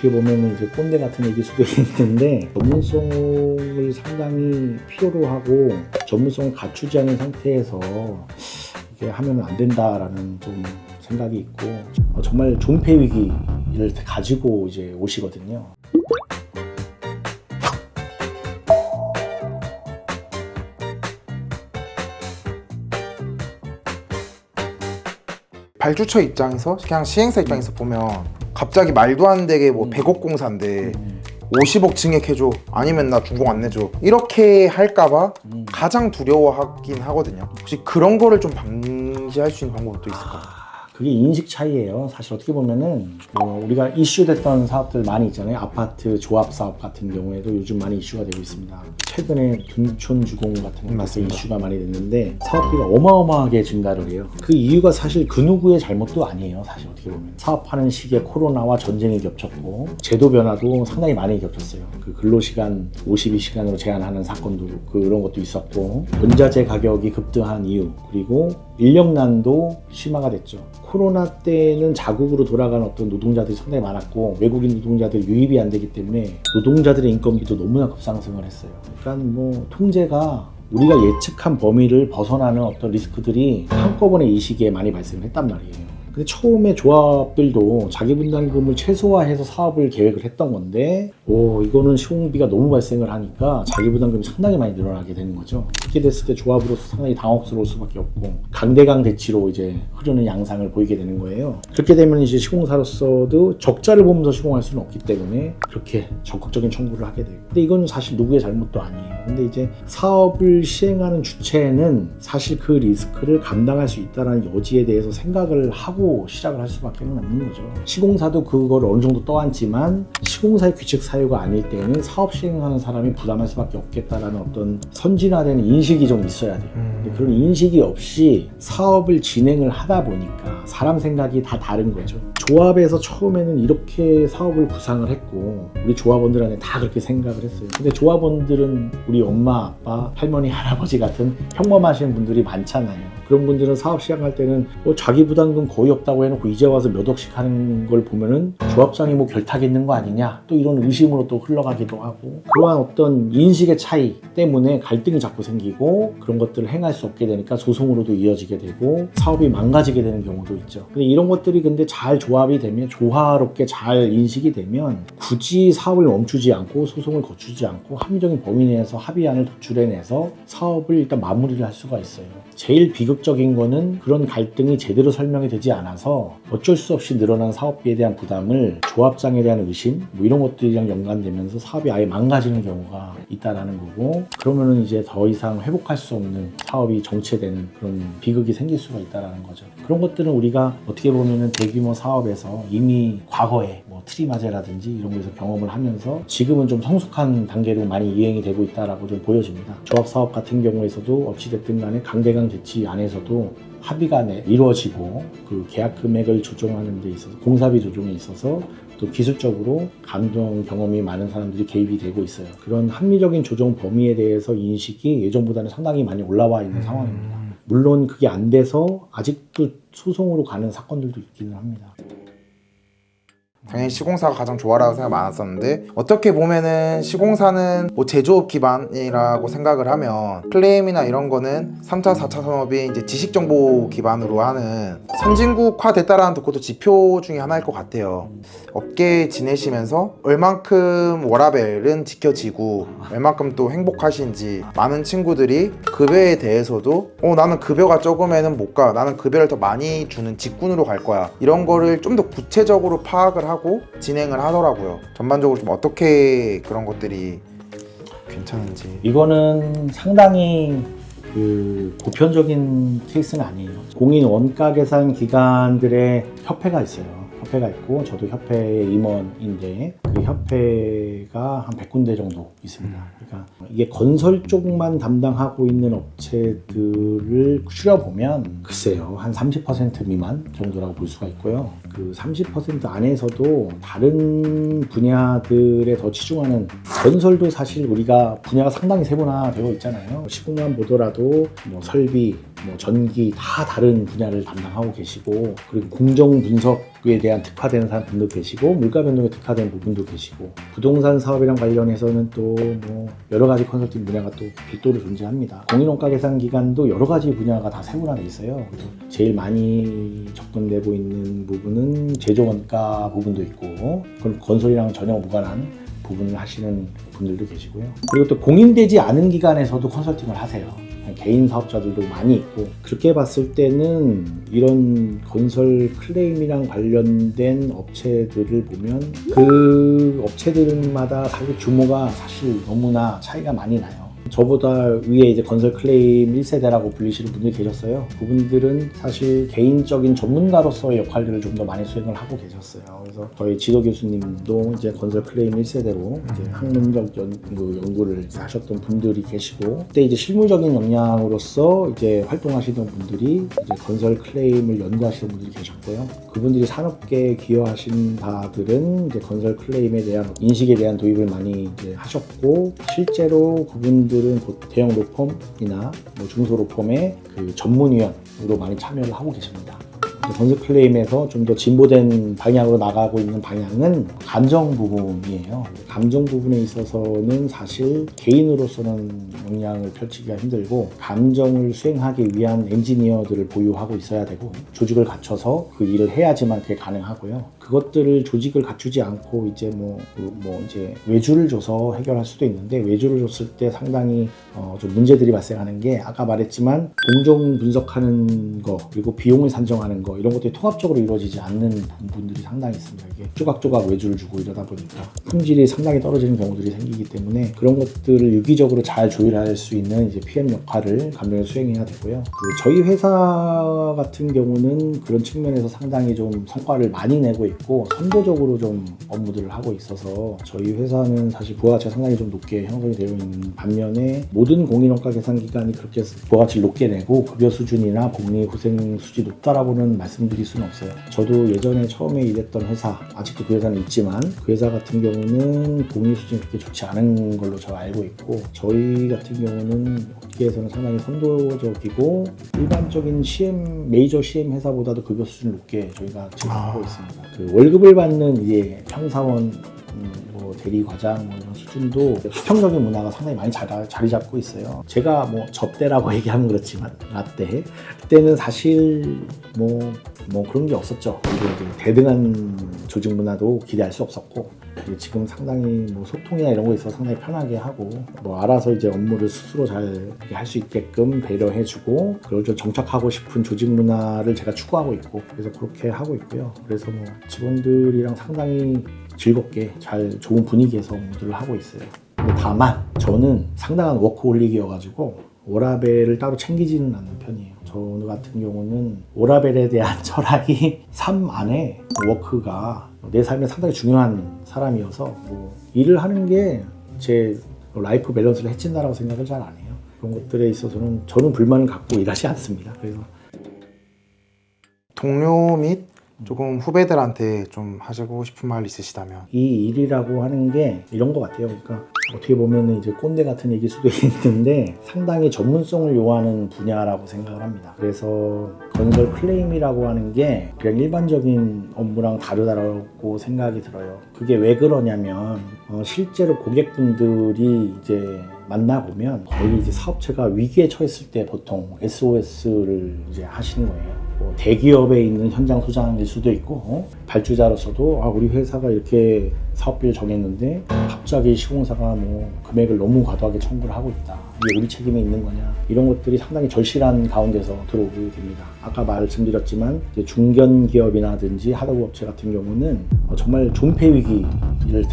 어떻게 보면 이제 꼰대 같은 얘기일 수도 있는데 전문성을 상당히 필요로 하고 전문성을 갖추지 않은 상태에서 이게 하면 안 된다라는 좀 생각이 있고 정말 존폐 위기를 가지고 이제 오시거든요. 발주처 입장에서 그냥 시행사 입장에서 보면 갑자기 말도 안 되게 뭐 100억 공사인데 50억 증액해줘 아니면 나 준공 안 내줘 이렇게 할까봐 가장 두려워하긴 하거든요. 혹시 그런 거를 좀 방지할 수 있는 방법도 있을까요? 그게 인식 차이예요. 사실 어떻게 보면은 우리가 이슈됐던 사업들 많이 있잖아요. 아파트 조합 사업 같은 경우에도 요즘 많이 이슈가 되고 있습니다. 최근에 둔촌 주공 같은 것도 이슈가 많이 됐는데 사업비가 어마어마하게 증가를 해요. 그 이유가 사실 그 누구의 잘못도 아니에요. 사실 어떻게 보면 사업하는 시기에 코로나와 전쟁이 겹쳤고 제도 변화도 상당히 많이 겹쳤어요. 그 근로시간 52시간으로 제한하는 사건도 그런 것도 있었고 원자재 가격이 급등한 이유 그리고 인력난도 심화가 됐죠. 코로나 때는 자국으로 돌아가는 어떤 노동자들이 상당히 많았고 외국인 노동자들이 유입이 안 되기 때문에 노동자들의 인건비도 너무나 급상승을 했어요. 그러니까 뭐 통제가 우리가 예측한 범위를 벗어나는 어떤 리스크들이 한꺼번에 이 시기에 많이 발생을 했단 말이에요. 근데 처음에 조합들도 자기 분담금을 최소화해서 사업을 계획을 했던 건데 이거는 시공비가 너무 발생을 하니까 자기 부담금이 상당히 많이 늘어나게 되는 거죠. 그렇게 됐을 때 조합으로서 상당히 당혹스러울 수밖에 없고 강대강 대치로 이제 흐르는 양상을 보이게 되는 거예요. 그렇게 되면 이제 시공사로서도 적자를 보면서 시공할 수는 없기 때문에 그렇게 적극적인 청구를 하게 되고 근데 이건 사실 누구의 잘못도 아니에요. 근데 이제 사업을 시행하는 주체는 사실 그 리스크를 감당할 수 있다는 여지에 대해서 생각을 하고 시작을 할 수밖에 없는 거죠. 시공사도 그걸 어느 정도 떠안지만 시공사의 규칙 사유가 아닐 때는 사업 시행하는 사람이 부담할 수밖에 없겠다라는 어떤 선진화되는 인식이 좀 있어야 돼요. 근데 그런 인식이 없이 사업을 진행을 하다 보니까 사람 생각이 다 다른 거죠. 조합에서 처음에는 이렇게 사업을 구상을 했고 우리 조합원들한테 다 그렇게 생각을 했어요. 근데 조합원들은 우리 엄마, 아빠, 할머니, 할아버지 같은 평범하신 분들이 많잖아요. 그런 분들은 사업 시작할 때는 자기 부담금 거의 없다고 해놓고 이제 와서 몇 억씩 하는 걸 보면은 조합장이 뭐 결탁 있는 거 아니냐 또 이런 의심으로 또 흘러가기도 하고 그러한 어떤 인식의 차이 때문에 갈등이 자꾸 생기고 그런 것들을 행할 수 없게 되니까 소송으로도 이어지게 되고 사업이 망가지게 되는 경우도 있죠. 근데 이런 것들이 근데 잘 조합이 되면 조화롭게 잘 인식이 되면 굳이 사업을 멈추지 않고 소송을 거치지 않고 합리적인 범위 내에서 합의안을 도출해내서 사업을 일단 마무리를 할 수가 있어요. 제일 비극적인 거는 그런 갈등이 제대로 설명이 되지 않아서 어쩔 수 없이 늘어난 사업비에 대한 부담을 조합장에 대한 의심 뭐 이런 것들이랑 연관되면서 사업이 아예 망가지는 경우가 있다라는 거고 그러면은 이제 더 이상 회복할 수 없는 사업이 정체되는 그런 비극이 생길 수가 있다라는 거죠. 그런 것들은 우리가 어떻게 보면은 대규모 사업에서 이미 과거에 뭐 트리마제라든지 이런 거에서 경험을 하면서 지금은 좀 성숙한 단계로 많이 이행이 되고 있다라고 좀 보여집니다. 조합 사업 같은 경우에서도 어찌됐든 간에 강대강 대치 안에서도 합의가 이루어지고 그 계약 금액을 조정하는 데 있어서 공사비 조정에 있어서 또 기술적으로 감정 경험이 많은 사람들이 개입이 되고 있어요. 그런 합리적인 조정 범위에 대해서 인식이 예전보다는 상당히 많이 올라와 있는 상황입니다. 물론 그게 안 돼서 아직도 소송으로 가는 사건들도 있기는 합니다. 당연히 시공사가 가장 좋아라고 생각 많았었는데 어떻게 보면은 시공사는 뭐 제조업 기반이라고 생각을 하면 클레임이나 이런 거는 3차, 4차 산업이 이제 지식정보 기반으로 하는 선진국화 됐다라는 그것도 지표 중에 하나일 것 같아요. 업계에 지내시면서 얼만큼 워라밸은 지켜지고 얼만큼 또 행복하신지 많은 친구들이 급여에 대해서도 나는 급여가 적으면은 못 가. 나는 급여를 더 많이 주는 직군으로 갈 거야. 이런 거를 좀 더 구체적으로 파악을 하고 진행을 하더라고요. 전반적으로 좀 어떻게 그런 것들이 괜찮은지. 이거는 상당히 보편적인 케이스는 아니에요. 공인 원가 계산 기관들의 협회가 있어요. 협회가 있고 저도 협회의 임원인데 그 협회가 한 100군데 정도 있습니다. 그러니까 이게 건설 쪽만 담당하고 있는 업체들을 추려보면 글쎄요 한 30% 미만 정도라고 볼 수가 있고요. 그 30% 안에서도 다른 분야들에 더 치중하는 건설도 사실 우리가 분야가 상당히 세분화되어 있잖아요. 시공만 보더라도 뭐 설비, 뭐 전기 다 다른 분야를 담당하고 계시고, 그리고 공정 분석에 대한 특화된 분도 계시고, 물가 변동에 특화된 부분도 계시고, 부동산 사업이랑 관련해서는 또 뭐 여러 가지 컨설팅 분야가 또 별도로 존재합니다. 공인원가 계산 기관도 여러 가지 분야가 다 세분화돼 있어요. 그래서 제일 많이 접근되고 있는 부분은 제조원가 부분도 있고, 그럼 건설이랑 전혀 무관한 부분을 하시는 분들도 계시고요. 그리고 또 공인되지 않은 기관에서도 컨설팅을 하세요. 개인 사업자들도 많이 있고, 그렇게 봤을 때는 이런 건설 클레임이랑 관련된 업체들을 보면 그 업체들마다 사실 규모가 사실 너무나 차이가 많이 나요. 저보다 위에 이제 건설 클레임 1세대라고 불리시는 분들이 계셨어요. 그분들은 사실 개인적인 전문가로서의 역할들을 좀 더 많이 수행을 하고 계셨어요. 그래서 저희 지도 교수님도 이제 건설 클레임 1세대로 이제 학문적 연구를 하셨던 분들이 계시고, 그때 이제 실무적인 역량으로서 이제 활동하시던 분들이 이제 건설 클레임을 연구하시는 분들이 계셨고요. 그분들이 산업계에 기여하신 바들은 이제 건설 클레임에 대한 인식에 대한 도입을 많이 이제 하셨고, 실제로 그분들은 대형 로펌이나 뭐 중소 로펌의 그 전문위원으로 많이 참여를 하고 계십니다. 건설 클레임에서 좀 더 진보된 방향으로 나가고 있는 방향은 감정 부분이에요. 감정 부분에 있어서는 사실 개인으로서는 역량을 펼치기가 힘들고, 감정을 수행하기 위한 엔지니어들을 보유하고 있어야 되고, 조직을 갖춰서 그 일을 해야지만 그게 가능하고요. 그것들을 조직을 갖추지 않고 이제 이제 외주를 줘서 해결할 수도 있는데, 외주를 줬을 때 상당히 좀 문제들이 발생하는 게, 아까 말했지만 공정 분석하는 거, 그리고 비용을 산정하는 거, 이런 것들이 통합적으로 이루어지지 않는 부분들이 상당히 있습니다. 이게 조각조각 외주를 주고 이러다 보니까 품질이 상당히 떨어지는 경우들이 생기기 때문에, 그런 것들을 유기적으로 잘 조율할 수 있는 이제 PM 역할을 감정에 수행해야 되고요. 저희 회사 같은 경우는 그런 측면에서 상당히 좀 성과를 많이 내고 있고, 선도적으로 좀 업무들을 하고 있어서, 저희 회사는 사실 부가가치가 상당히 좀 높게 형성이 되어 있는 반면에, 모든 공인원가 계산 기관이 그렇게 부가가치를 높게 내고 급여 수준이나 복리 후생 수준이 높다라고는 말씀드릴 수는 없어요. 저도 예전에 처음에 일했던 회사, 아직도 그 회사는 있지만, 그 회사 같은 경우는 복리 수준이 그렇게 좋지 않은 걸로 제가 알고 있고, 저희 같은 경우는 업계에서는 상당히 선도적이고, 일반적인 메이저 CM 회사보다도 급여 수준을 높게 저희가 지금 하고 있습니다. 그 월급을 받는 이제 평사원, 뭐 대리 과장 뭐 이런 수준도 수평적인 문화가 상당히 많이 자리 잡고 있어요. 제가 뭐 저 때라고 얘기하면 그렇지만, 라떼 그때는 사실 뭐 그런 게 없었죠. 그리고 이제 대등한 조직 문화도 기대할 수 없었고, 지금 상당히 뭐 소통이나 이런 거에 있어서 상당히 편하게 하고, 뭐 알아서 이제 업무를 스스로 잘 할 수 있게끔 배려해주고, 그걸 좀 정착하고 싶은 조직 문화를 제가 추구하고 있고, 그래서 그렇게 하고 있고요. 그래서 뭐 직원들이랑 상당히 즐겁게 잘 좋은 분위기에서 업무들을 하고 있어요. 근데 다만 저는 상당한 워크홀릭이어가지고 워라밸을 따로 챙기지는 않는 편이에요. 저 같은 경우는 워라밸에 대한 철학이 삶 안에 워크가 내 삶에 상당히 중요한 사람이어서, 뭐 일을 하는 게 제 라이프 밸런스를 해친다라고 생각을 잘 안 해요. 그런 것들에 있어서는 저는 불만을 갖고 일하지 않습니다. 그래서 동료 및 조금 후배들한테 좀 하시고 싶은 말 있으시다면? 이 일이라고 하는 게 이런 것 같아요. 그러니까 어떻게 보면 이제 꼰대 같은 얘기일 수도 있는데, 상당히 전문성을 요하는 분야라고 생각을 합니다. 그래서 건설 클레임이라고 하는 게 그냥 일반적인 업무랑 다르다고 생각이 들어요. 그게 왜 그러냐면, 실제로 고객분들이 이제 만나보면 거의 이제 사업체가 위기에 처했을 때 보통 SOS를 이제 하시는 거예요. 뭐 대기업에 있는 현장 소장일 수도 있고, 발주자로서도 우리 회사가 이렇게 사업비를 정했는데 갑자기 시공사가 뭐 금액을 너무 과도하게 청구를 하고 있다, 이게 우리 책임에 있는 거냐, 이런 것들이 상당히 절실한 가운데서 들어오게 됩니다. 아까 말씀드렸지만 이제 중견 기업이라든지 하드웨어 업체 같은 경우는 정말 존폐 위기를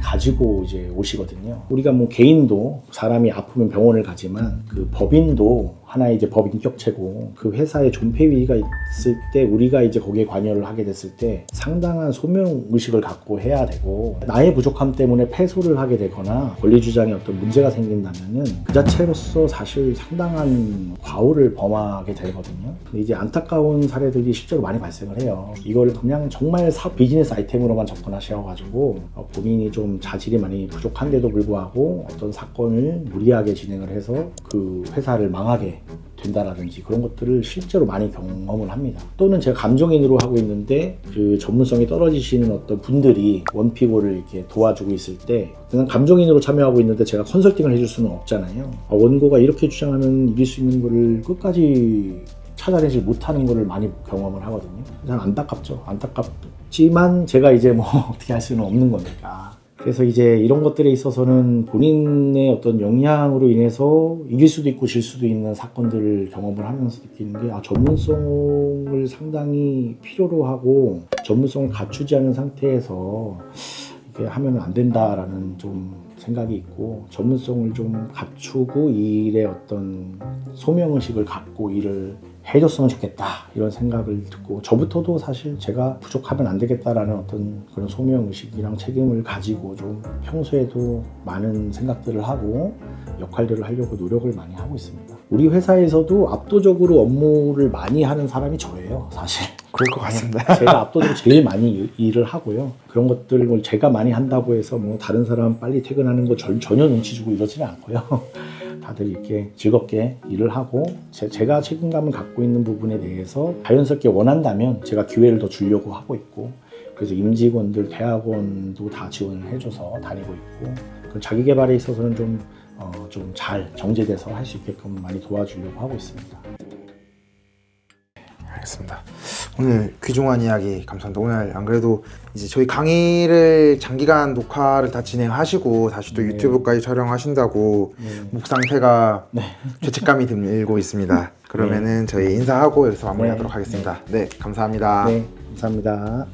가지고 이제 오시거든요. 우리가 뭐 개인도 사람이 아프면 병원을 가지만, 그 법인도 하나의 이제 법 인격체고, 그 회사에 존폐 위기가 있을 때 우리가 이제 거기에 관여를 하게 됐을 때 상당한 소명 의식을 갖고 해야 되고, 나의 부족함 때문에 패소를 하게 되거나 권리 주장에 어떤 문제가 생긴다면은 그 자체로서 사실 상당한 과오를 범하게 되거든요. 근데 이제 안타까운 사례들이 실제로 많이 발생을 해요. 이걸 그냥 정말 비즈니스 아이템으로만 접근하셔가지고 본인이 좀 자질이 많이 부족한데도 불구하고 어떤 사건을 무리하게 진행을 해서 그 회사를 망하게 된다라든지 그런 것들을 실제로 많이 경험을 합니다. 또는 제가 감정인으로 하고 있는데 그 전문성이 떨어지시는 어떤 분들이 원피고를 이렇게 도와주고 있을 때 그냥 감정인으로 참여하고 있는데 제가 컨설팅을 해줄 수는 없잖아요. 원고가 이렇게 주장하면 이길 수 있는 거를 끝까지 찾아내지 못하는 거를 많이 경험을 하거든요. 그냥 안타깝죠. 안타깝지만 제가 이제 뭐 어떻게 할 수는 없는 거니까. 그래서 이제 이런 것들에 있어서는 본인의 어떤 역량으로 인해서 이길 수도 있고 질 수도 있는 사건들을 경험을 하면서 느끼는 게 전문성을 상당히 필요로 하고 전문성을 갖추지 않은 상태에서 이렇게 하면 안 된다라는 좀 생각이 있고 전문성을 좀 갖추고 이 일에 어떤 소명의식을 갖고 일을 해줬으면 좋겠다 이런 생각을 듣고 저부터도 사실 제가 부족하면 안 되겠다라는 어떤 그런 소명의식이랑 책임을 가지고 좀 평소에도 많은 생각들을 하고 역할들을 하려고 노력을 많이 하고 있습니다. 우리 회사에서도 압도적으로 업무를 많이 하는 사람이 저예요, 사실. 그럴 것 같습니다. 제가 압도적으로 제일 많이 일을 하고요. 그런 것들을 제가 많이 한다고 해서 뭐 다른 사람 빨리 퇴근하는 거 전혀 눈치 주고 이러지는 않고요. 다들 이렇게 즐겁게 일을 하고 제가 책임감을 갖고 있는 부분에 대해서 자연스럽게 원한다면 제가 기회를 더 주려고 하고 있고 그래서 임직원들, 대학원도 다 지원을 해줘서 다니고 있고 자기 개발에 있어서는 좀 잘 정제돼서 할 수 있게끔 많이 도와주려고 하고 있습니다. 알겠습니다. 오늘 귀중한 이야기 감사합니다. 오늘 안 그래도 이제 저희 강의를 장기간 녹화를 다 진행하시고 다시 또 유튜브까지 촬영하신다고 목 상태가 죄책감이 들고 있습니다. 그러면은 저희 인사하고 여기서 마무리하도록 하겠습니다. 네, 감사합니다. 네, 감사합니다.